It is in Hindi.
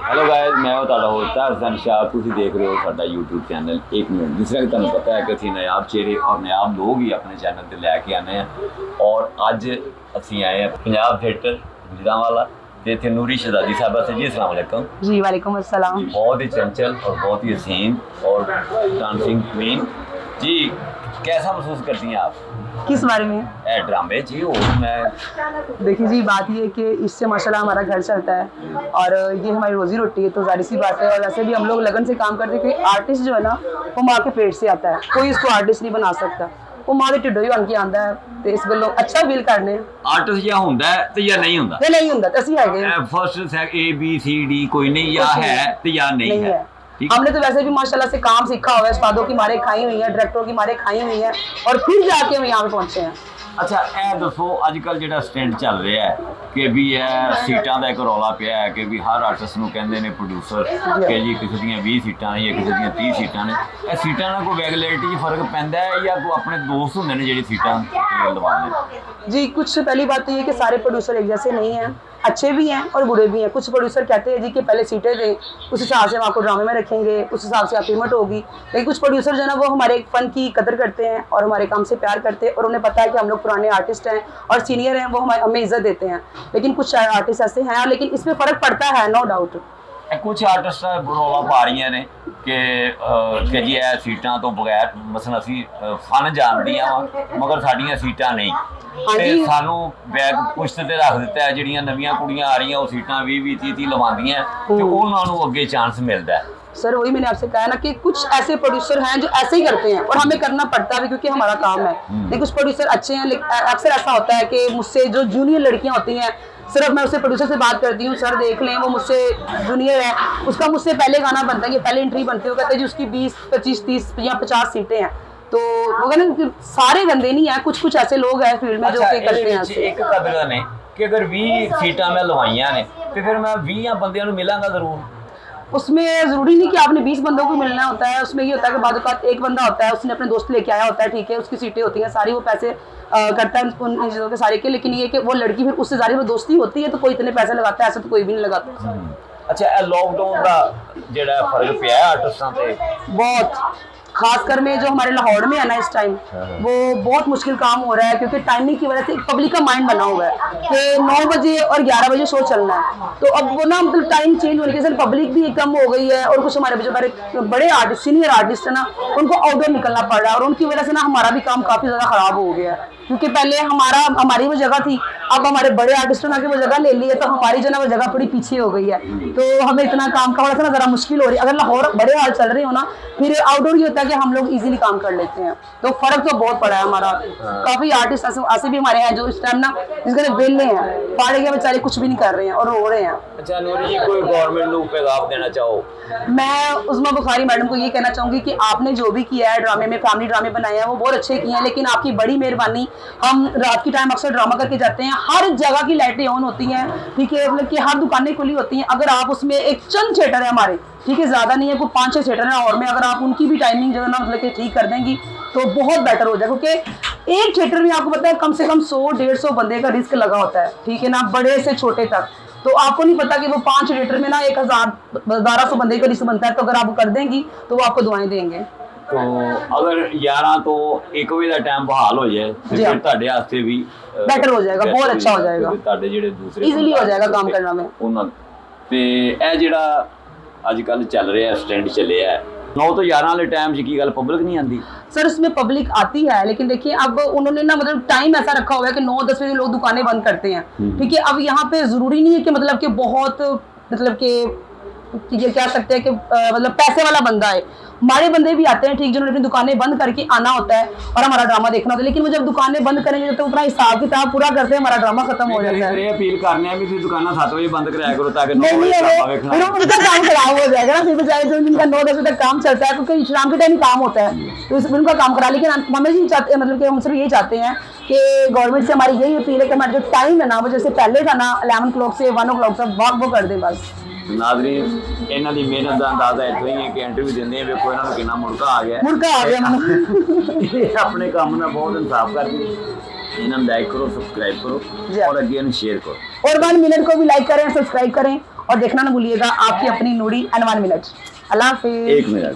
हेलो गाइस, मैं हूं ਤੁਹਾਡਾ ਹੋਸਟ ਹਸਨ शाह। ਤੁਸੀਂ ਦੇਖ ਰਹੇ ਹੋ ਸਾਡਾ YouTube ਚੈਨਲ 1 ਮਿੰਟ। ਜਿਸ ਤਰ੍ਹਾਂ ਕਿ ਤੁਹਾਨੂੰ ਪਤਾ ਹੈ ਕਿ ਅਸੀਂ ਨਾयाब ਚਿਹਰੇ ਔਰ ਨਾयाब ਲੋਕ ਹੀ ਆਪਣੇ ਚੈਨਲ ਤੇ ਲੈ ਕੇ ਆਨੇ ਆ ਔਰ ਅੱਜ ਅਸੀਂ ਆਏ ਆ ਪੰਜਾਬ ਥੀਏਟਰ ਗੁਜਰਾਂਵਾਲਾ ਤੇ ਇੱਥੇ ਨੂਰੀ शहजादी साहबा से। जी अस्सलाम वालेकुम। जी वालेकुम अस्सलाम। बहुत ही चंचल और बहुत ही हसीन और डांसिंग क्वीन जी, कैसा महसूस करती हैं आप किस बारे में? ड्रामे जी? और मैं देखिए जी, बात ये है कि इससे माशाल्लाह हमारा घर चलता है और ये हमारी रोजी रोटी है, तो जाहिर सी बात है। और वैसे भी हम लोग लगन से काम करते हैं कि आर्टिस्ट जो है ना वो माँ के पेट से आता है, कोई इसको आर्टिस्ट नहीं बना सकता। वो माँ के ढिड्डों ही बन के आता है, तो इस गलों अच्छा फील करने आर्टिस्ट या होंदा है ते या नहीं होंदा? नहीं होंदा तो असं है फर्स्ट ABCD कोई नहीं, या है तो या नहीं है। हमने तो वैसे भी माशाल्लाह से काम सीखा हुआ है, उस्तादों की मारे खाई हुई है, डायरेक्टरों की मारे खाई हुई है और फिर जाके हम यहाँ पे पहुंचे हैं। अच्छा, ਇਹ ਦੱਸੋ ਅੱਜ ਕੱਲ ਜਿਹੜਾ ਸਟੈਂਡ ਚੱਲ ਰਿਹਾ ਹੈ ਕਿ ਵੀ ਇਹ ਸੀਟਾਂ ਦਾ ਇੱਕ ਰੌਲਾ ਪਿਆ ਹੈ ਕਿ ਵੀ ਹਰ ਆਰਟਿਸਟ ਨੂੰ ਕਹਿੰਦੇ ਨੇ ਪ੍ਰੋਡਿਊਸਰ ਕਿ ਜੀ ਕਿਸੇ ਦੀਆਂ 20 ਸੀਟਾਂ ਨੇ ਜਾਂ ਕਿਸੇ ਦੀਆਂ 30 ਸੀਟਾਂ ਨੇ। ਇਹ ਸੀਟਾਂ ਨਾਲ ਕੋਈ ਵੈਲਿਡਿਟੀ 'ਚ ਫਰਕ ਪੈਂਦਾ ਹੈ ਜਾਂ ਕੋਈ ਆਪਣੇ ਦੋਸਤ ਹੁੰਦੇ ਨੇ ਜਿਹੜੇ ਸੀਟਾਂ ਲਵਾਉਂਦੇ ਨੇ? जी, कुछ पहली बात तो ये कि सारे प्रोड्यूसर एक जैसे नहीं हैं, अच्छे भी हैं और बुरे भी हैं। कुछ प्रोड्यूसर कहते हैं जी कि पहले सीटें दें, उस हिसाब से हम आपको ड्रामे में रखेंगे, उस हिसाब से आप पेमेंट होगी। लेकिन कुछ प्रोड्यूसर जो है ना वो हमारे फ़न की कदर करते हैं और हमारे काम से प्यार करते हैं और उन्हें पता है कि हम लोग पुराने आर्टिस्ट हैं और सीनियर हैं, वो हमें इज़्ज़त देते हैं। लेकिन कुछ आर्टिस्ट ऐसे हैं, लेकिन इसमें फ़र्क पड़ता है, नो डाउट। कुछ आर्टिस्ट रौला पा रही ने कि जी ਇਹ ਸੀਟਾਂ ਤੋਂ ਬਗੈਰ ਮਸਲ ਅਸੀਂ ਫਨ ਜਾਣਦੀਆਂ ਵਾ ਮਗਰ ਸਾਡੀਆਂ ਸੀਟਾਂ ਨਹੀਂ ਤੇ ਸਾਨੂੰ ਬੈਗ ਪੁਸ਼ਤ ਤੇ ਰੱਖ ਦਿੱਤਾ ਹੈ। ਜਿਹੜੀਆਂ ਨਵੀਆਂ ਕੁੜੀਆਂ ਆ ਰਹੀਆਂ ਉਹ ਸੀਟਾਂ 20 30 ਲਵਾਉਂਦੀਆਂ ਤੇ ਉਹਨਾਂ ਨੂੰ ਅੱਗੇ ਚਾਂਸ ਮਿਲਦਾ है। सर वही मैंने आपसे कहा ना कि कुछ ऐसे प्रोड्यूसर हैं जो ऐसे ही करते हैं और हमें करना पड़ता है क्योंकि हमारा काम है। लेकिन कुछ प्रोड्यूसर अच्छे हैं, लेकिन अक्सर ऐसा होता है कि मुझसे जो जूनियर लड़कियां होती हैं, सिर्फ मैं उससे प्रोड्यूसर से बात करती हूँ, सर देख लें वो मुझसे जूनियर है, उसका मुझसे पहले गाना बनता है कि पहले एंट्री बनती है, वो कहते हैं जी उसकी 20 25 30 या 50 सीटें हैं। तो वो कहते हैं सारे गंदे नहीं है, कुछ कुछ ऐसे लोग हैं फील्ड में जो कि करते हैं। एक कदर ने कि अगर 20 सीटां मैं लवाइयां ने तो फिर मैं 20 बंदियां नूं मिलांगा जरूर। उसमें ज़रूरी नहीं कि आपने 20 बंदों को मिलना होता है। उसमें ये होता है कि बाद औक़ात एक बंदा होता है, उसने अपने दोस्त लेके आया होता है, ठीक है, उसकी सीटें होती हैं सारी, वो पैसे करता है उन चीज़ों के सारे के। लेकिन ये कि वो लड़की फिर उससे ज़्यादा वो दोस्ती होती है तो कोई इतने पैसे लगाता है, ऐसा तो कोई भी नहीं लगाता। अच्छा, लॉकडाउन का जो फर्क पिया है आर्टिस्टां ते बहुत, खासकर में जो हमारे लाहौर में है ना इस टाइम, वो बहुत मुश्किल काम हो रहा है क्योंकि टाइमिंग की वजह से पब्लिक का माइंड बना हुआ है कि 9 बजे और 11 बजे शो चलना है। तो अब वो ना मतलब टाइम चेंज होने के साथ पब्लिक भी कम हो गई है और कुछ हमारे जो बड़े आर्टिस्ट सीनियर आर्टिस्ट है ना उनको आउटडोर निकलना पड़ रहा है और उनकी वजह से ना हमारा भी काम काफ़ी ज़्यादा ख़राब हो गया है क्योंकि पहले हमारी वो जगह थी, अब हमारे बड़े आर्टिस्टों ने वो जगह ले ली है तो हमारी जो ना वो जगह थोड़ी पीछे हो गई है। तो हमें इतना काम का थोड़ा सा ना ज़रा मुश्किल हो रही है। अगर लाहौर बड़े हाल चल रहे हो ना फिर आउटडोर ये होता है कि हम लोग इजीली काम कर लेते हैं, तो फ़र्क तो बहुत पड़ा है हमारा। काफ़ी आर्टिस्ट ऐसे भी हमारे हैं जो इस टाइम ना जिसके वेले हैं, पहाड़े के बेचारे कुछ भी नहीं कर रहे हैं और रो रहे हैं। अच्छा नूरी जी, कोई गवर्नमेंट को पैगाम देना चाहो? मैं उस्मा बुखारी मैडम को ये कहना चाहूँगी कि आपने जो भी किया है ड्रामे में, फैमिली ड्रामे बनाए हैं वो बहुत अच्छे किए हैं, लेकिन आपकी बड़ी मेहरबानी। हम रात की टाइम अक्सर ड्रामा करके जाते हैं, हर जगह की लाइटें ऑन होती हैं, ठीक है, मतलब कि हर दुकानें खुली होती हैं। अगर आप उसमें एक चंद थिएटर है हमारे, ठीक है, ज़्यादा नहीं है, कोई 5-6 थिएटर है और में अगर आप उनकी भी टाइमिंग जो है ना मतलब कि ठीक कर देंगी तो बहुत बेटर हो जाए क्योंकि एक थिएटर में आपको पता है कम से कम 100-150 बंदे का रिस्क लगा होता है, ठीक है ना, बड़े से छोटे तक। तो आपको नहीं पता कि वो 5 थिएटर में ना 1000-1200 बंदे का रिस्क बनता है, तो अगर आप कर देंगी तो वो आपको दुआएं देंगे। तो अगर 11 तो 1 बजे का टाइम बहाल हो जाए तो फिर ਤੁਹਾਡੇ ਵਾਸਤੇ ਵੀ बेटर हो जाएगा, बहुत अच्छा हो जाएगा, ਤੁਹਾਡੇ ਜਿਹੜੇ ਦੂਸਰੇ इजीली हो जाएगा काम करना में। ਉਹਨਾਂ ਤੇ ਇਹ ਜਿਹੜਾ ਅੱਜ ਕੱਲ ਚੱਲ ਰਿਹਾ ਸਟੈਂਡ ਚੱਲਿਆ 9 ਤੋਂ 11 वाले टाइम 'ਚ ਕੀ ਗੱਲ पब्लिक नहीं आती? सर उसमें पब्लिक आती है, लेकिन देखिए अब उन्होंने ना मतलब टाइम ऐसा रखा हुआ है कि 9-10 बजे लोग दुकानें बंद करते हैं, ठीक है। अब यहाँ पे ज़रूरी नहीं है कि मतलब कि बहुत मतलब कि ये कह सकते हैं कि मतलब पैसे वाला बंदा है, हमारे बंदे भी आते हैं, ठीक, जिन्होंने अपनी दुकानें बंद करके आना होता है और हमारा ड्रामा देखना होता है। लेकिन वो जब दुकानें बंद करेंगे तो अपना हिसाब किताब पूरा करते हैं, हमारा ड्रामा खत्म हो जाता है। अपील करने हैं भी दुकानें 7 बजे बंद कराया करो ताकि फिर उनका काम खराब हो जाएगा ना, फिर बेचारे जो जिनका 9-10 बजे तक काम चलता है क्योंकि शाम के टाइम काम होता है तो उनका काम करा। लेकिन हमें यही चाहते हैं, मतलब कि हम सिर्फ यही चाहते हैं कि गवर्नमेंट से हमारी यही अपील है कि हमारा जो टाइम है ना वो जैसे पहले था ना 11 o'clock से 1 o'clock तक वो कर दें बस। नाज़रीन, इन्हां दी मेहनत का अंदाजा इत्थों ही है कि इंटरव्यू देंदे वेखो इन्हां नूं किन्ना मुड़का आ गया अपने काम में बहुत इंसाफ करके इन्हां लाइक करो, सब्सक्राइब करो और अगे इन्हूं शेयर करो और 1 मिनट को भी लाइक करें, सब्सक्राइब करें और देखना ना भूलिएगा आपकी अपनी नूरी एंड 1 मिनट। अल्लाह हाफिज। 1 मिनट।